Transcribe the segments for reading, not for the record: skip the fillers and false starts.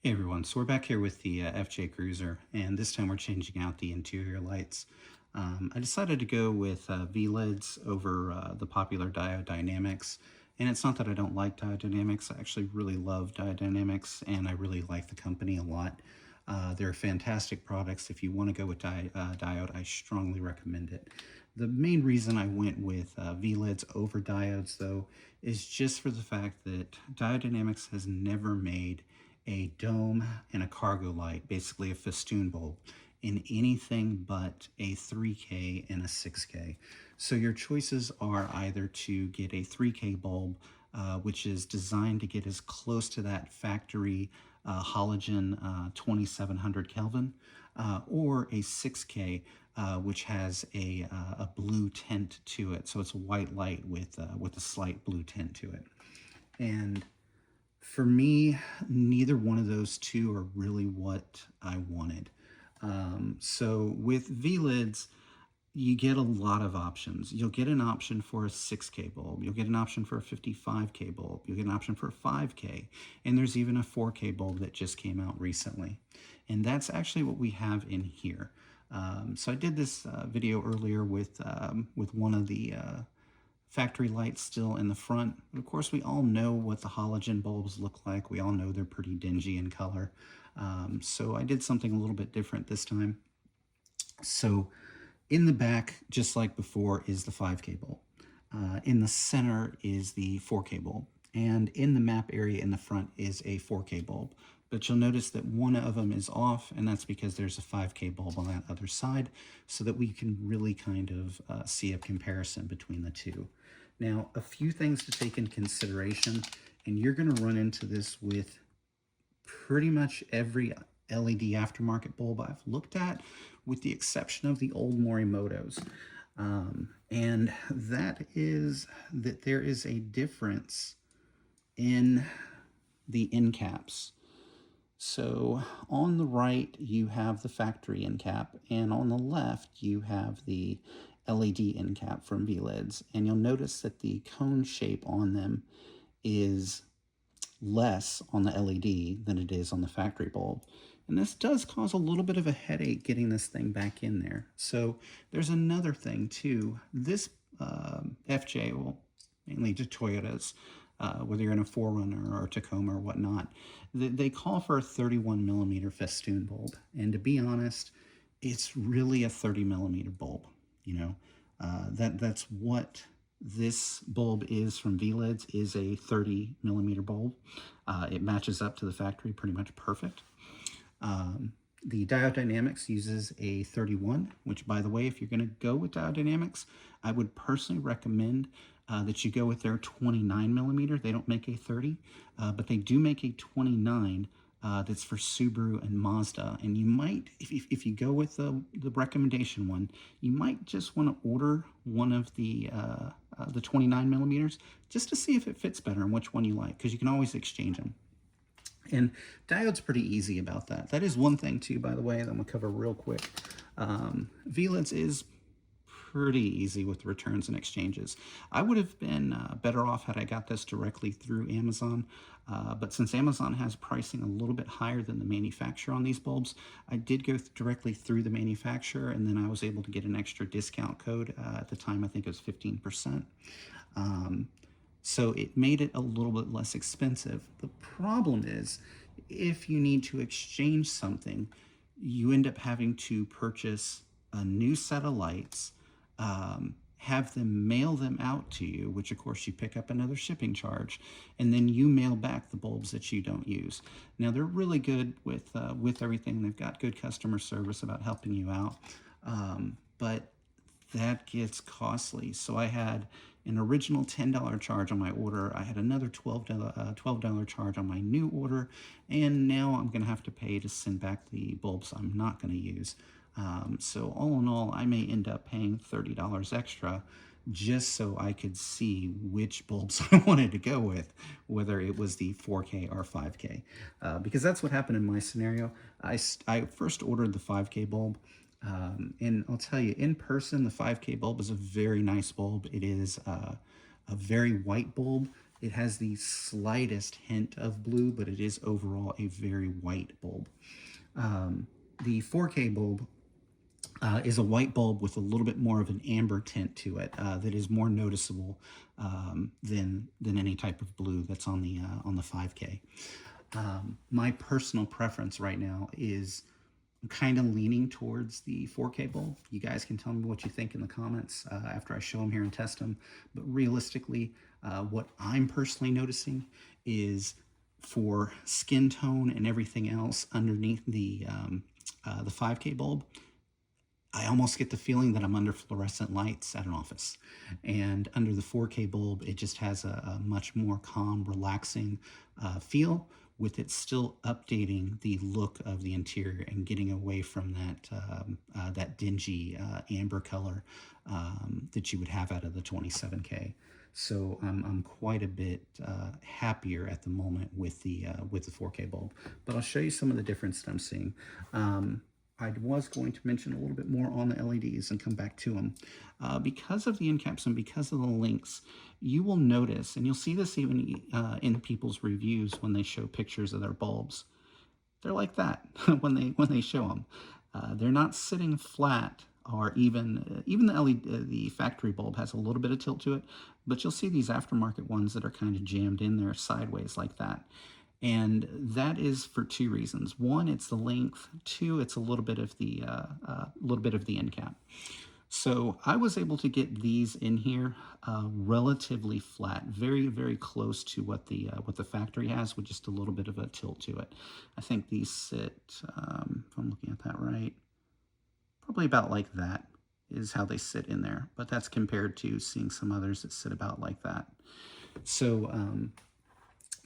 Hey everyone, so we're back here with the FJ Cruiser, and this time we're changing out the interior lights. I decided to go with VLEDS over the popular Diode Dynamics, and it's not that I don't like Diode Dynamics. I actually really love Diode Dynamics, and I really like the company a lot. They're fantastic products. If you want to go with Diode, I strongly recommend it. The main reason I went with VLEDs over diodes, though, is just for the fact that Diode Dynamics has never made a dome and a cargo light, basically a festoon bulb, in anything but a 3K and a 6K. So your choices are either to get a 3K bulb, which is designed to get as close to that factory halogen 2700 Kelvin, or a 6K, which has a blue tint to it. So it's a white light with a slight blue tint to it. And for me, neither one of those two are really what I wanted. So with VLIDs, you get a lot of options. You'll get an option for a 6K bulb. You'll get an option for a 55K bulb. You'll get an option for a 5K. And there's even a 4K bulb that just came out recently. And that's actually what we have in here. So I did this video earlier with one of the factory lights still in the front. But of course, we all know what the halogen bulbs look like. We all know they're pretty dingy in color. So I did something a little bit different this time. So in the back, just like before, is the 5K bulb. In the center is the 4K bulb. And in the map area in the front is a 4K bulb. But you'll notice that one of them is off, and that's because there's a 5K bulb on that other side, so that we can really kind of see a comparison between the two. Now, a few things to take in consideration, and you're going to run into this with pretty much every LED aftermarket bulb I've looked at, with the exception of the old Morimotos. And that is that there is a difference in the end caps. So on the right, you have the factory end cap, and on the left, you have the LED end cap from VLEDs. And you'll notice that the cone shape on them is less on the LED than it is on the factory bulb. And this does cause a little bit of a headache getting this thing back in there. So there's another thing too. This FJ, well, mainly to Toyotas, whether you're in a 4Runner or a Tacoma or whatnot, they call for a 31 millimeter festoon bulb. And to be honest, it's really a 30 millimeter bulb. You know, that's what this bulb is from VLEDS, is a 30 millimeter bulb. It matches up to the factory pretty much perfect. The Diode Dynamics uses a 31, which, by the way, if you're going to go with Diode Dynamics, I would personally recommend that you go with their 29 millimeter. They don't make a 30, but they do make a 29 that's for Subaru and Mazda. And you might, if you go with the recommendation one, you might just want to order one of the 29 millimeters just to see if it fits better and which one you like, because you can always exchange them. And Diode's pretty easy about that. That is one thing too, by the way, that I'm gonna cover real quick. VLEDS is pretty easy with returns and exchanges. I would have been better off had I got this directly through Amazon, but since Amazon has pricing a little bit higher than the manufacturer on these bulbs, I did go directly through the manufacturer, and then I was able to get an extra discount code. At the time, I think it was 15%. So it made it a little bit less expensive. The problem is, if you need to exchange something, you end up having to purchase a new set of lights, have them mail them out to you, which of course you pick up another shipping charge, and then you mail back the bulbs that you don't use. Now they're really good with everything. They've got good customer service about helping you out, but that gets costly. So I had an original $10 charge on my order. I had another $12 charge on my new order, and now I'm going to have to pay to send back the bulbs I'm not going to use. So all in all, I may end up paying $30 extra just so I could see which bulbs I wanted to go with, whether it was the 4K or 5K. Because that's what happened in my scenario. I first ordered the 5K bulb. And I'll tell you, in person, the 5K bulb is a very nice bulb. It is a very white bulb, It has the slightest hint of blue, but it is overall a very white bulb. The 4K bulb is a white bulb with a little bit more of an amber tint to it that is more noticeable than any type of blue that's on the 5K. My personal preference right now is I'm kind of leaning towards the 4K bulb. You guys can tell me what you think in the comments after I show them here and test them. But realistically, what I'm personally noticing is for skin tone and everything else underneath the 5K bulb, I almost get the feeling that I'm under fluorescent lights at an office. And under the 4K bulb, it just has a much more calm, relaxing feel, with it still updating the look of the interior and getting away from that dingy amber color that you would have out of the 27K. So I'm quite a bit happier at the moment with the 4K bulb. But I'll show you some of the difference that I'm seeing. I was going to mention a little bit more on the LEDs and come back to them. Because of the end caps and because of the links, you will notice, and you'll see this even in people's reviews when they show pictures of their bulbs. They're like that when they show them. They're not sitting flat, or even the LED, the factory bulb has a little bit of tilt to it, but you'll see these aftermarket ones that are kind of jammed in there sideways like that. And that is for two reasons. One, it's the length. Two, it's a little bit of the end cap. So I was able to get these in here relatively flat, very, very close to what the factory has, with just a little bit of a tilt to it. I think these sit, if I'm looking at that right, probably about like that is how they sit in there. But that's compared to seeing some others that sit about like that. So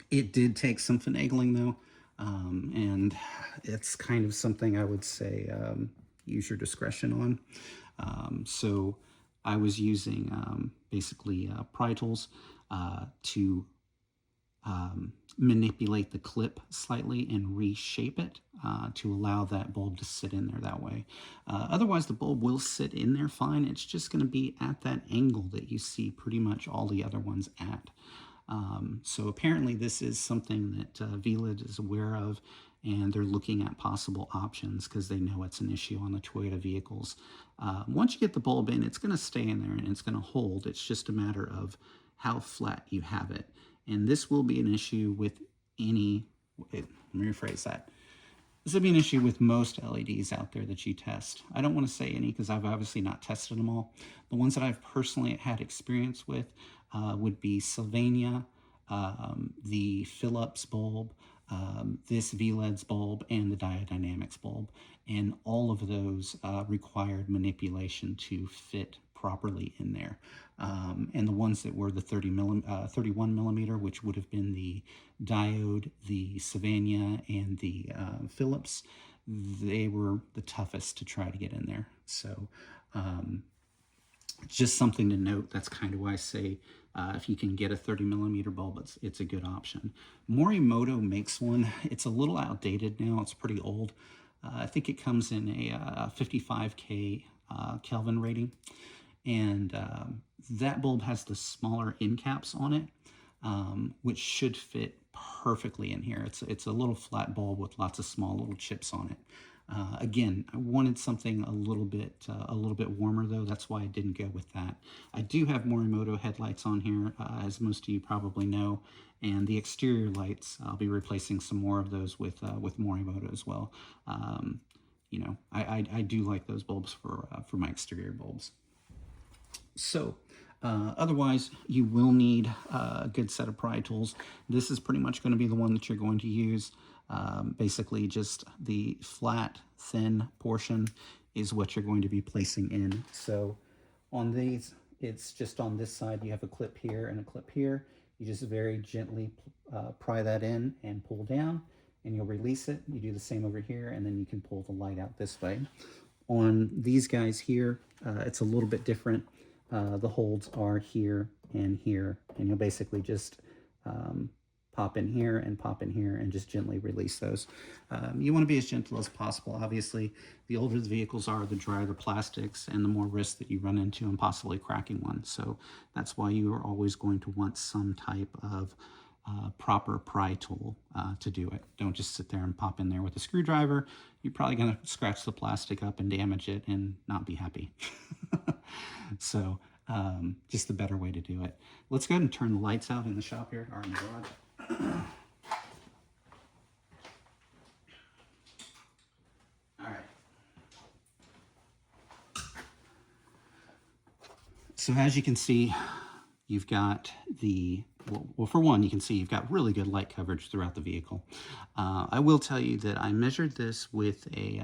it did take some finagling though, and it's kind of something I would say use your discretion on. So I was using basically pry tools to manipulate the clip slightly and reshape it to allow that bulb to sit in there that way. Otherwise, the bulb will sit in there fine. It's just going to be at that angle that you see pretty much all the other ones at. So apparently this is something that VLEDS is aware of, and they're looking at possible options because they know it's an issue on the Toyota vehicles. Once you get the bulb in, it's going to stay in there and it's going to hold. It's just a matter of how flat you have it. And this will be an issue with any, let me rephrase that. This would be an issue with most LEDs out there that you test. I don't want to say any because I've obviously not tested them all. The ones that I've personally had experience with would be Sylvania, the Philips bulb, this VLEDS bulb, and the Diode Dynamics bulb. And all of those required manipulation to fit properly in there. And the ones that were the 31 millimeter, which would have been the Diode, the Sylvania, and the Philips, they were the toughest to try to get in there. So just something to note. That's kind of why I say if you can get a 30 millimeter bulb, it's a good option. Morimoto makes one. It's a little outdated now. It's pretty old. I think it comes in a 55K Kelvin rating. And that bulb has the smaller end caps on it, which should fit perfectly in here. It's a little flat bulb with lots of small little chips on it. Again, I wanted something a little bit warmer though. That's why I didn't go with that. I do have Morimoto headlights on here, as most of you probably know, and the exterior lights, I'll be replacing some more of those with Morimoto as well. You know, I do like those bulbs for my exterior bulbs. So otherwise, you will need a good set of pry tools. This is pretty much going to be the one that you're going to use. Basically, just the flat, thin portion is what you're going to be placing in. So on these, it's just on this side, you have a clip here and a clip here. You just very gently pry that in and pull down, and you'll release it. You do the same over here, and then you can pull the light out this way. On these guys here, it's a little bit different. The holds are here, and you'll basically just pop in here and pop in here and just gently release those. You want to be as gentle as possible. Obviously, the older the vehicles are, the drier the plastics and the more risk that you run into and possibly cracking one. So that's why you are always going to want some type of proper pry tool to do it. Don't just sit there and pop in there with a screwdriver. You're probably going to scratch the plastic up and damage it and not be happy. So just the better way to do it. Let's go ahead and turn the lights out in the shop here, or in the garage. All right. So as you can see, you've got the, well, for one, you can see you've got really good light coverage throughout the vehicle. I will tell you that I measured this with a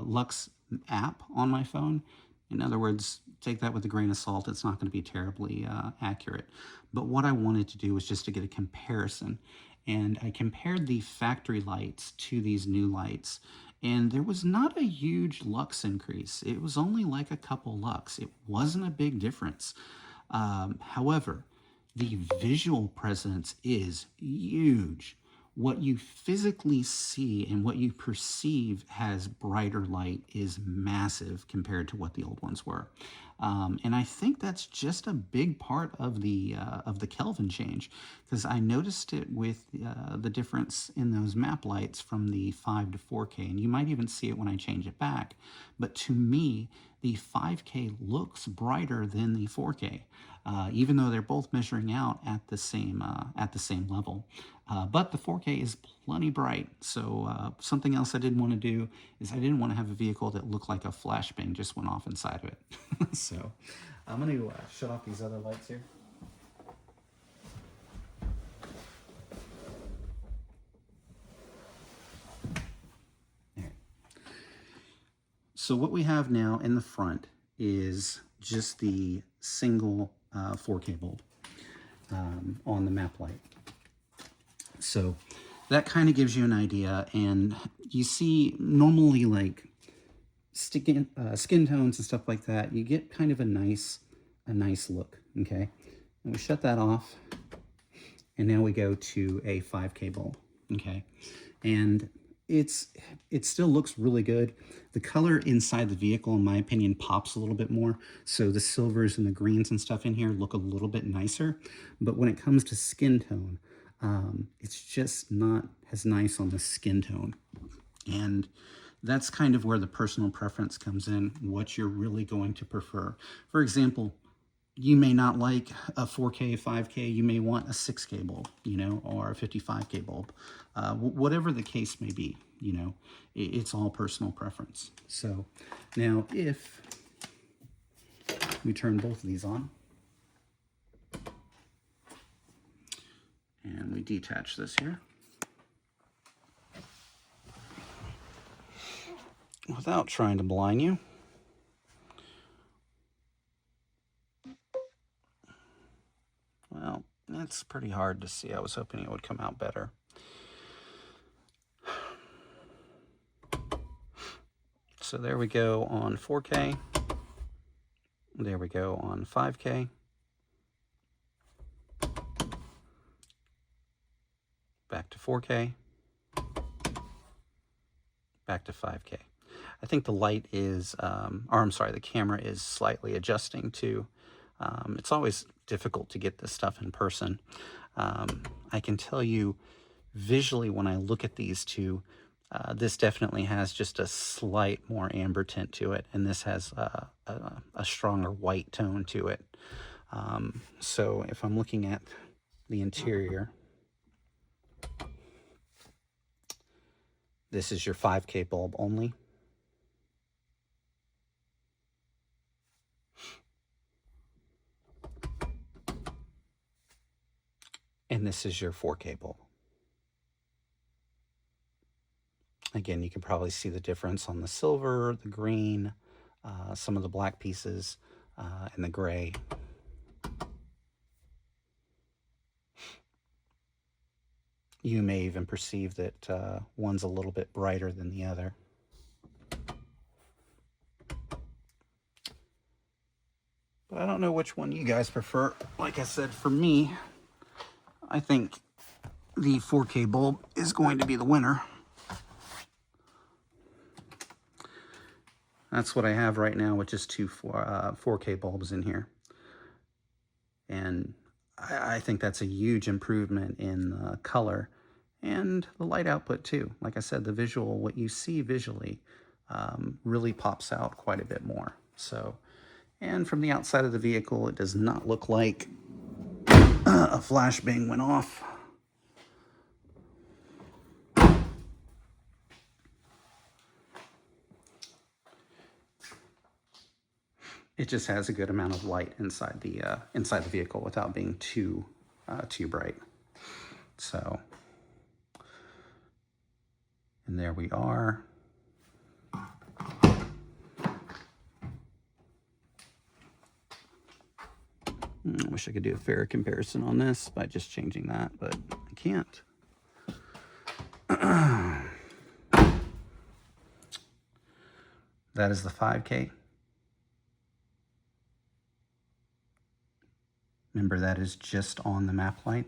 Lux app on my phone. In other words, take that with a grain of salt. It's not going to be terribly accurate. But what I wanted to do was just to get a comparison. And I compared the factory lights to these new lights. And there was not a huge lux increase. It was only like a couple lux. It wasn't a big difference. However, the visual presence is huge. What you physically see and what you perceive as brighter light is massive compared to what the old ones were. And I think that's just a big part of the Kelvin change, because I noticed it with the difference in those map lights from the 5 to 4K, and you might even see it when I change it back. But to me, the 5K looks brighter than the 4K, even though they're both measuring out at the same level. But the 4K is plenty bright. So something else I didn't want to do is I didn't want to have a vehicle that looked like a flashbang just went off inside of it. So I'm going to shut off these other lights here. There. So what we have now in the front is just the single 4K bulb on the map light. So that kind of gives you an idea, and you see normally like skin tones and stuff like that, you get kind of a nice look. Okay, and we shut that off, and now we go to a 5K bulb. Okay, and it still looks really good. The color inside the vehicle, in my opinion, pops a little bit more. So the silvers and the greens and stuff in here look a little bit nicer. But when it comes to skin tone, it's just not as nice on the skin tone. And that's kind of where the personal preference comes in, what you're really going to prefer. For example, you may not like a 4K, 5K, you may want a 6K bulb, you know, or a 55K bulb. Whatever the case may be, you know, it's all personal preference. So now if we turn both of these on, and we detach this here, without trying to blind you, well, it's pretty hard to see. I was hoping it would come out better. So there we go on 4K. There we go on 5K. Back to 4K. Back to 5K. I think the light is, or I'm sorry, the camera is slightly adjusting to. It's always difficult to get this stuff in person. I can tell you visually when I look at these two, this definitely has just a slight more amber tint to it, and this has a stronger white tone to it. So if I'm looking at the interior, this is your 5K bulb only. And this is your 4K bulb. Again, you can probably see the difference on the silver, the green, some of the black pieces, and the gray. You may even perceive that one's a little bit brighter than the other. But I don't know which one you guys prefer. Like I said, for me, I think the 4K bulb is going to be the winner. That's what I have right now with just two 4K bulbs in here. And I think that's a huge improvement in color and the light output too. Like I said, the visual, what you see visually really pops out quite a bit more. So, and from the outside of the vehicle, it does not look like a flashbang went off. It just has a good amount of light inside the vehicle without being too bright. So, and there we are. I wish I could do a fair comparison on this by just changing that, but I can't. That is the 5K. Remember, that is just on the map light.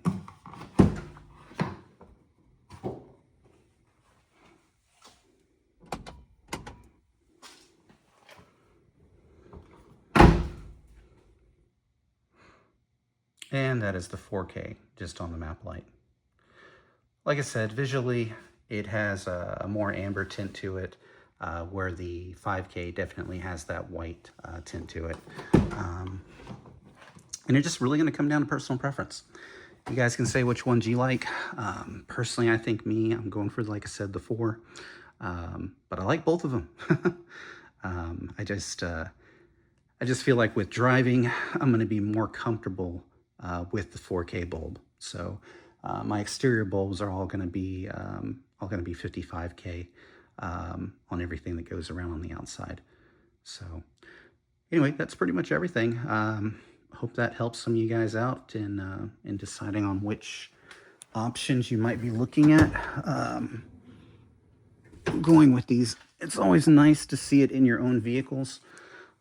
And that is the 4K, just on the map light. Like I said, visually, it has a more amber tint to it, where the 5K definitely has that white tint to it. And it's just really going to come down to personal preference. You guys can say which ones you like. Personally, I think I'm going for, like I said, the 4. But I like both of them. I just feel like with driving, I'm going to be more comfortable with the 4K bulb. So my exterior bulbs are all going to be 55K on everything that goes around on the outside. So anyway, that's pretty much everything. Hope that helps some of you guys out in deciding on which options you might be looking at going with these. It's always nice to see it in your own vehicles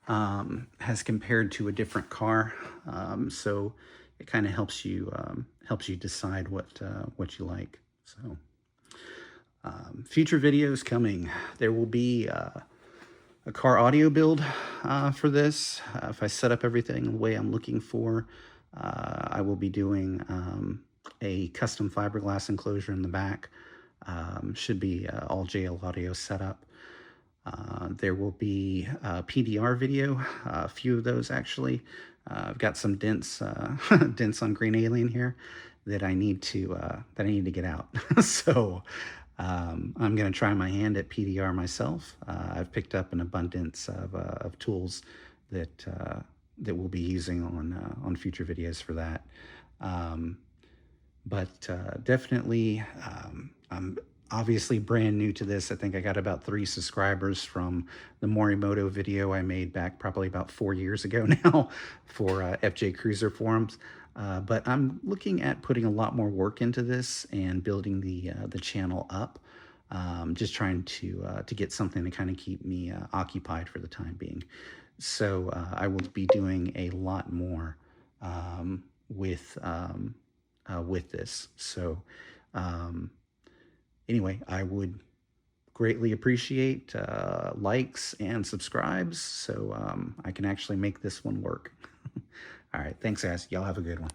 as compared to a different car. So it kind of helps you decide what you like. So future videos coming. There will be a car audio build for this. If I set up everything the way I'm looking for, I will be doing a custom fiberglass enclosure in the back. Should be all JL audio setup. There will be a PDR video, a few of those actually. I've got some dents on Green Alien here that I need to get out. So I'm going to try my hand at PDR myself. I've picked up an abundance of tools that we'll be using on future videos for that. But definitely, I'm obviously brand new to this. I think I got about 3 subscribers from the Morimoto video I made back probably about 4 years ago now for FJ Cruiser forums. But I'm looking at putting a lot more work into this and building the channel up. Just trying to get something to kind of keep me occupied for the time being. So I will be doing a lot more with this. So anyway, I would greatly appreciate likes and subscribes so I can actually make this one work. All right, thanks guys. Y'all have a good one.